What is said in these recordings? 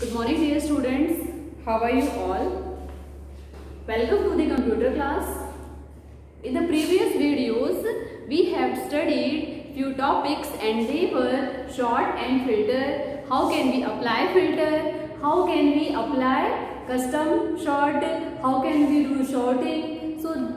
Good morning dear students. How are you all? Welcome to the computer class. In the previous videos we have studied few topics and they were short and filter. How can we apply filter? How can we apply custom short? How can we do sorting?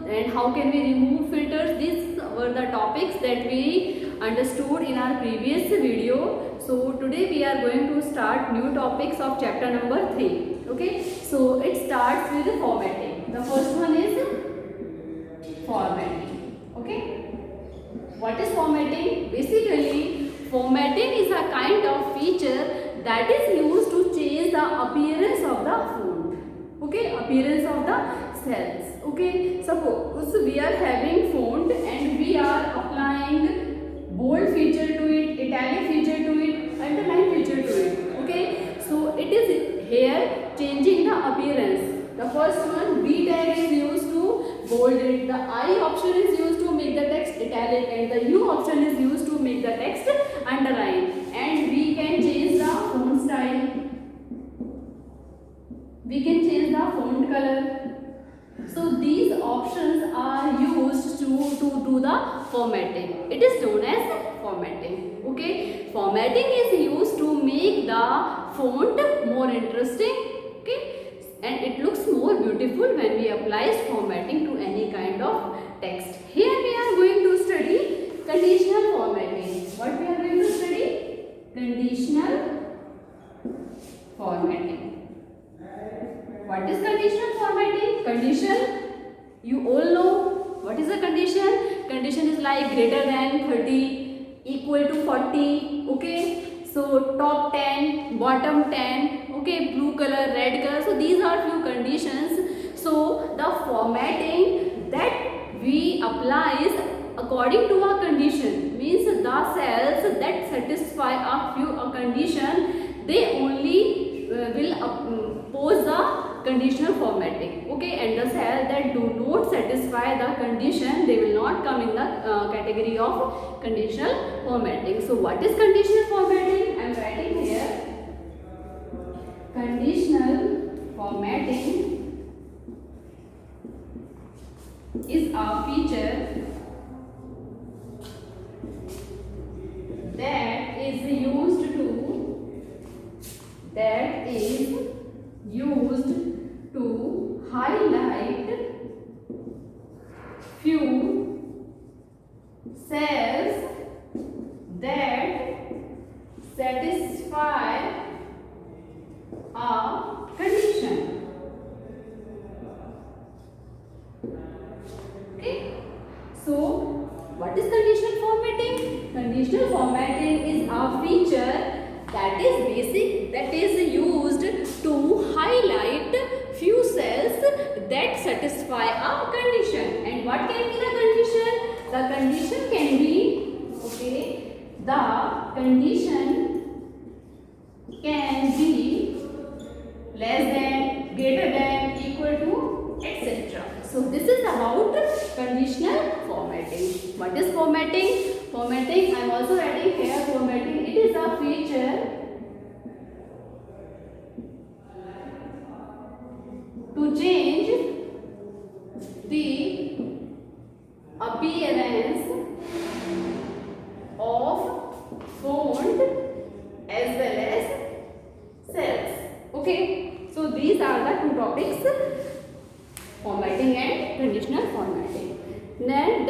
And how can we remove filters? These were the topics that we understood in our previous video. So today we are going to start new topics of chapter number 3. Okay, so it starts with the formatting. The first one is formatting. Okay, what is formatting? Basically, formatting is a kind of feature that is used to change the appearance of the font. Okay, appearance of the cells. Okay, suppose we are having font and we are applying bold feature to it, italic feature to it, underline feature to it. Okay, so it is here changing the appearance. The first one, B tag is used to bold it, the I option is used to make the text italic, and the U option is used to make the text underline. And we can change the font style, we can change the font color. So these options are used to do the formatting. It is known as formatting. Okay, formatting is used to make the font more interesting. Okay, and it looks more beautiful when we apply formatting to any kind of text. Here we are going to study conditional formatting. What we are going to study? Conditional formatting. What is conditional formatting? Condition, you all know what is a condition. Condition is like greater than 30, equal to 40. Okay, so top 10, bottom 10. Okay, blue color, red color. So these are few conditions. So the formatting that we apply is according to a condition, means the cells that satisfy a few condition, they only will pose the conditional formatting. Okay, and the cells that do not satisfy the condition, they will not come in the category of conditional formatting. So what is conditional formatting? I am writing here. Conditional formatting is a feature that is used to highlight few cells that satisfy a condition. Okay, so what is conditional formatting? Conditional formatting is a feature that is basic, that is used to highlight few cells that satisfy a condition. And what can be the condition? The condition can be, okay, the condition can be less than, greater than, equal to, etc. So this is about conditional formatting. What is formatting? Formatting, I am also writing here formatting. It is a feature to change the appearance of font as well as cells. Okay, so these are the two topics, formatting and conditional formatting. Then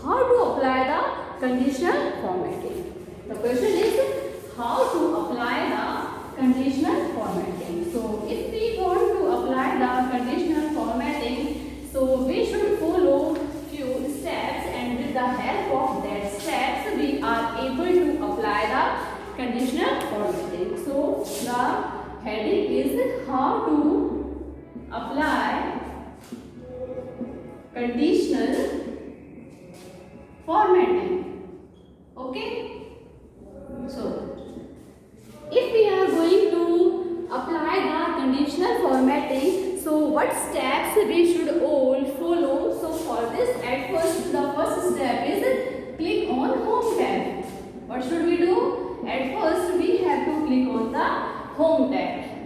how to apply the conditional formatting? The question is how to apply the conditional formatting. So if we want to apply the conditional formatting, so we should follow few steps, and with the help of that steps we are able to apply the conditional formatting. So the heading is how to apply conditional formatting. Okay, so if we are going to apply the conditional formatting, so what steps we should all follow? So for this, at first, the first step is click on home tab. What should we do? At first we have to click on the home tab.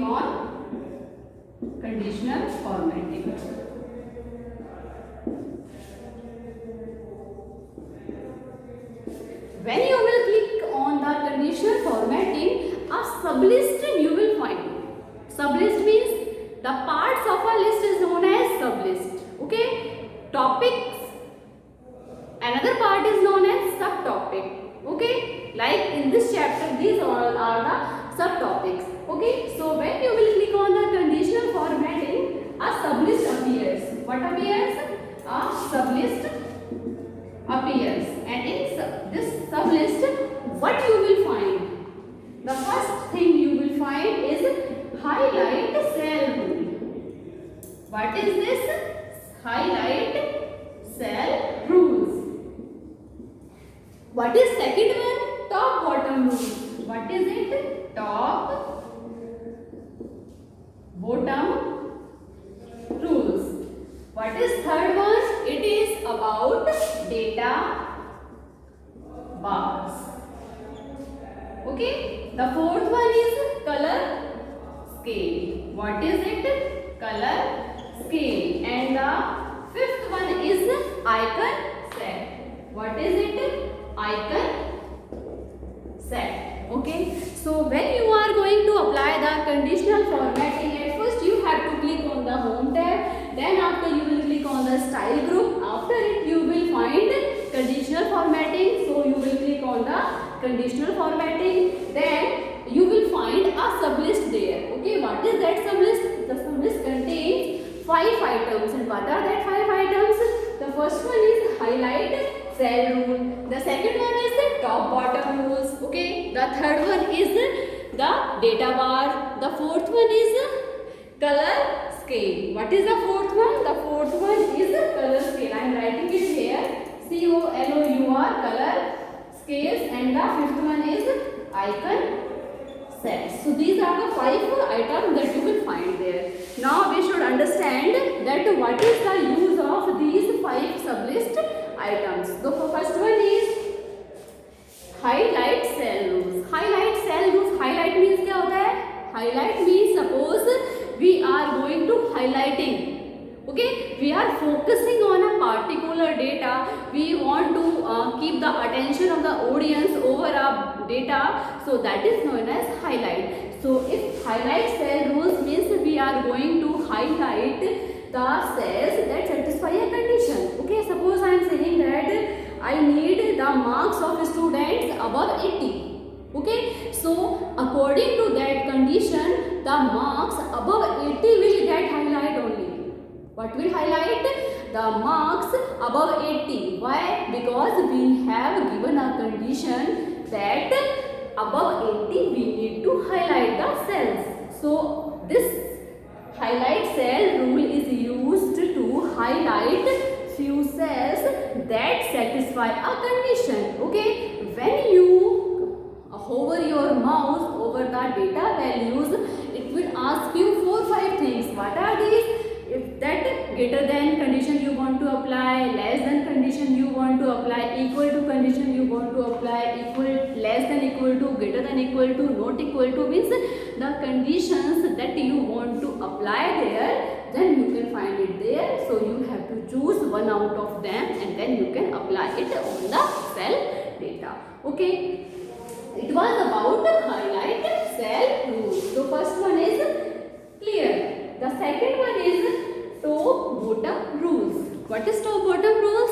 click on conditional formatting. When you will click on the conditional formatting, a sublist you will find. Sublist means the parts of a list is known as sublist. Okay, topics. Another part is known as subtopic. Okay, like in this chapter, these all are the subtopics. Okay, so when you will click on the conditional formatting, a sublist appears. What appears? A sublist appears, and in this sublist, what you will find? The first thing you will find is highlight cell rule. What is this? Highlight cell rules. What is second one? Top bottom rule. What is it? Top bottom rules. What is third one? It is about data bars. Okay. The fourth one is color scale. What is it? Color scale. And the fifth one is icon set. What is it? Icon set. Okay. So when you are going to apply the conditional formatting, at first you have to click on the home tab. Then after you will click on the style group. After it you will find conditional formatting. So you will click on the conditional formatting. Then you will find a sublist there. Okay, what is that sublist? The sublist contains 5 items. And what are that 5 items? The first one is highlight cell rule. The second one is the top bottom rules. Okay, the third one is the data bar. The fourth one is color scale. What is the fourth one? The fourth one is color scale. I am writing it here. COLOUR, color scales, and the fifth one is icon sets. So these are the 5 items that you will find there. Now we should understand that what is the use of these 5 sublist items. So the first one is highlight cell rules. Highlight cell rules. Highlight means क्या होता है? Highlight means suppose we are going to highlighting. Okay, we are focusing on a particular data. We want to keep the attention of the audience over our data. So that is known as highlight. So if highlight cell rules means we are going to highlight the cells that satisfy a condition. Okay, suppose I am saying that I need the marks of students above 80. Okay, so according to that condition, the marks above 80 will get highlight only. What will highlight? The marks above 80. Why? Because we have given a condition that above 80 we need to highlight the cells. So this highlight cell rule is used to highlight few cells that satisfy a condition. Okay, when you hover your mouse over the data values, it will ask you 4-5 things. What are these? If that greater than condition you want to apply, less than condition you want to apply, equal to condition you want to apply, equal, less than equal to, greater than equal to, not equal to, means the conditions that you want to apply there, then you can find it there. So you have to choose one out of them and then you can apply it on the cell data. Okay, it was about highlight cell rules. So first one is clear. The second one is top bottom rules. What is top bottom rules?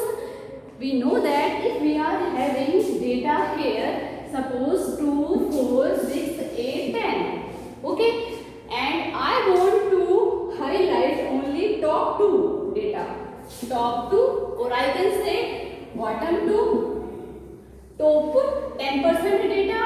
We know that if we are having data here, suppose 2, 4, 6, 8, 10. Okay, and I want to highlight only top 2 data. Top 2, or I can say bottom 2, top 10% data.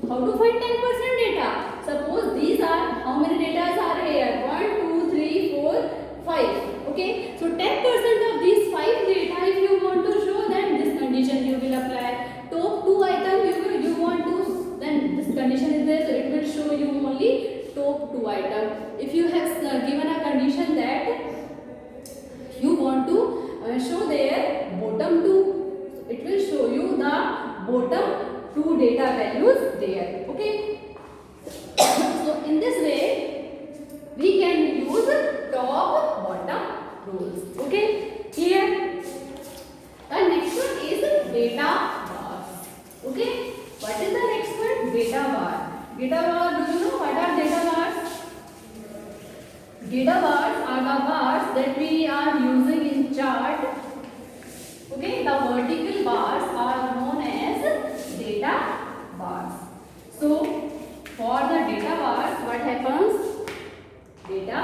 How to find 10% data? Suppose these are, how many data are here? 1, 2, 3, 4, 5. Okay, so 10% of these 5 data, if you want to show, then this condition you will apply. Top 2 item you want to, then this condition is there, so it will show you only top 2 item. If you have given a condition that you want to show there bottom 2, so it will show you the bottom 2 data values there. Okay. So in this Data bars are the bars that we are using in chart. Okay, the vertical bars are known as data bars. So, for the data bars, what happens? Data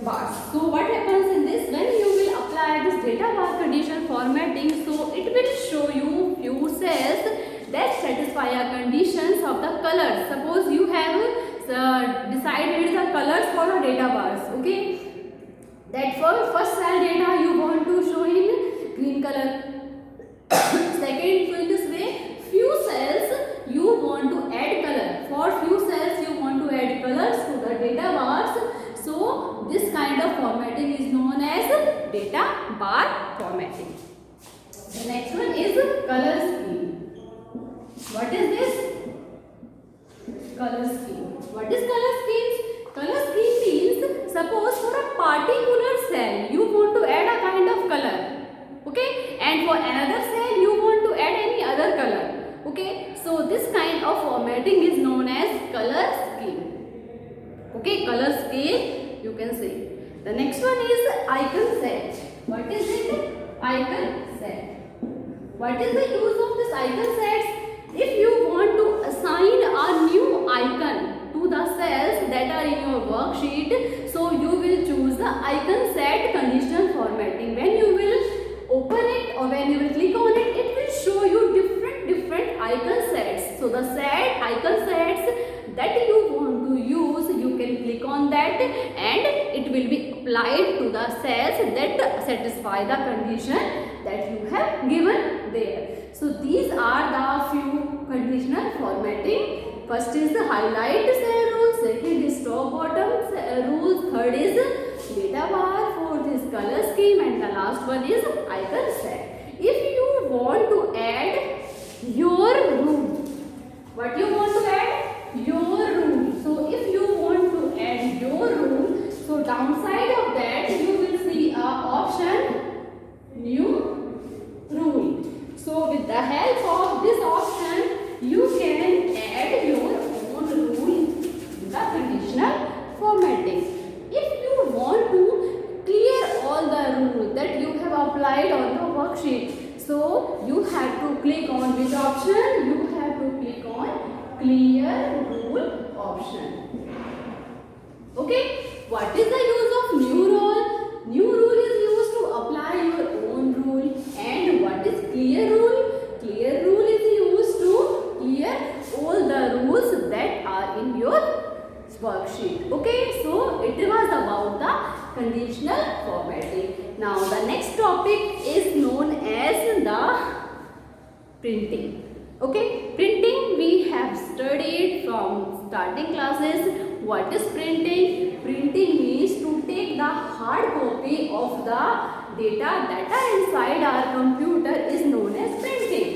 bars. So, what happens in this? When you will apply this data bar condition formatting, so it will show you few cells that satisfy a conditions of the colors. Suppose you have decided the colors for a data bars. Okay, that for first cell data you want to show in green color. Second, so in this way, few cells you want to add color. For few cells you want to add colors to the data bars. So this kind of formatting is known as data bar formatting. The next one is color scheme. What is this? Color scheme. What is color schemes? Color scheme means, suppose for a particular cell you want to add a kind of color. Okay, and for another cell you want to add any other color. Okay, so this kind of formatting is known as color scheme. Okay, color scheme you can say. The next one is icon set. What is it? Icon set. What is the use of this icon sets? If you want to assign a new icon to the cells that are in your worksheet, so you will choose the icon set conditional formatting. When you will open it or when you will click on it, it will show you different icon sets. So the set icon sets that you want to use, you can click on that and it will be applied to the cells that satisfy the condition that you have given there. So these are the few conditional formatting. First is the highlight cell rule, second is top bottom rules, third is data bar, fourth is color scheme, and the last one is icon set. If you want to add your rule, what you want to add? Your rule. So if you want to add your rule, so downside of that you will see a option new rule. So with the help of this option you can add your own rule in the conditional formatting. If you want to clear all the rules that you have applied on the worksheet, so you have to click on which option? You have to click on clear rule option. Okay, what is the use of new rule? New rule is used to apply your own rule. And what is clear rule? Clear rule is used to clear all the rules that are in your worksheet. Okay, so it was about the conditional formatting. Now the next topic is known as the printing. Okay, printing we have studied from starting classes. What is printing? Printing means to take the hard copy of the data inside our computer is known as printing.